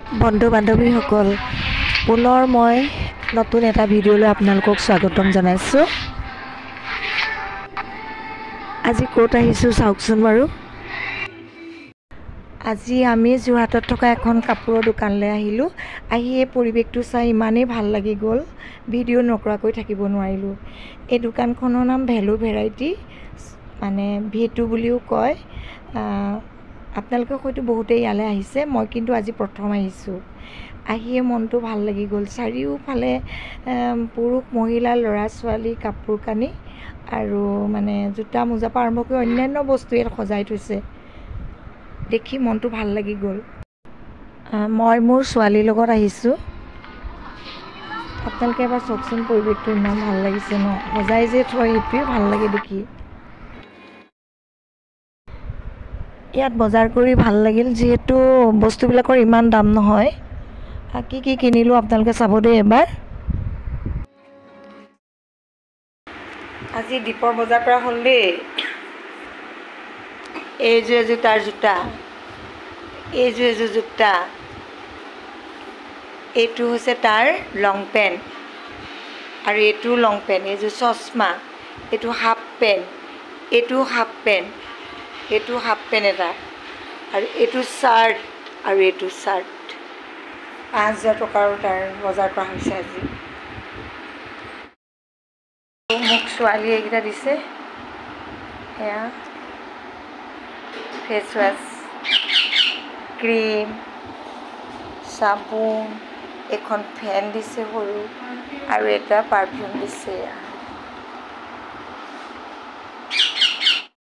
বন্ধু বান্ধৱীসকল, পুনৰ মই নতুন এটা ভিডিঅ'লৈ আপোনালোকক স্বাগতম জনাইছোঁ। আজি ক'ত আহিছোঁ চাওকচোন বাৰু। আজি আমি যোৰহাটত থকা এখন কাপোৰৰ দোকানলৈ আহিলোঁ। আহি এই পৰিৱেশটো চাই ইমানেই ভাল লাগি গ'ল, ভিডিঅ' নকৰাকৈ থাকিব নোৱাৰিলোঁ। এই দোকানখনৰ নাম ভেলু ভেৰাইটি, মানে V2 বুলিও কয়। আপোনালোকে হয়তো বহুতেই ইয়ালৈ আহিছে, মই কিন্তু আজি প্ৰথম আহিছোঁ। আহিয়ে মনটো ভাল লাগি গ'ল। চাৰিওফালে পুৰুষ মহিলা ল'ৰা ছোৱালী কাপোৰ কানি আৰু মানে জোতা মোজাৰ পৰা আৰম্ভ কৰি অন্যান্য বস্তু ইয়াত সজাই থৈছে। দেখি মনটো ভাল লাগি গ'ল। মই মোৰ ছোৱালীৰ লগত আহিছোঁ। আপোনালোকে এবাৰ চাওকচোন, পৰিৱেশটো ইমান ভাল লাগিছে ন, সজাই যে থয় সেইটোৱে ভাল লাগে দেখি। ইয়াত বজাৰ কৰি ভাল লাগিল, যিহেতু বস্তুবিলাকৰ ইমান দাম নহয়। কি কি কিনিলোঁ আপোনালোকে চাব দেই এবাৰ। আজি দীপৰ বজাৰ কৰা হ'ল দেই। এইযোৰ এযোৰ তাৰ জোতা, এইযোৰ এযোৰ জোতা, এইটো হৈছে তাৰ লং পেণ্ট আৰু এইটো লং পেণ্ট, এইযোৰ চশমা, এইটো হাফ পেণ্ট, এইটো হাফ পেণ্ট, এইটো হাফ পেণ্ট এটা, আৰু এইটো চাৰ্ট আৰু এইটো চাৰ্ট। 5,000 টকাৰ তাৰ বজাৰ কৰা হৈছে আজি। মোক ছোৱালী এইকেইটা দিছে, সেয়া ফেচ ৱাছ, ক্ৰীম, চাবোন, এখন ফেন দিছে সৰু, আৰু এটা পাৰফিউম দিছে।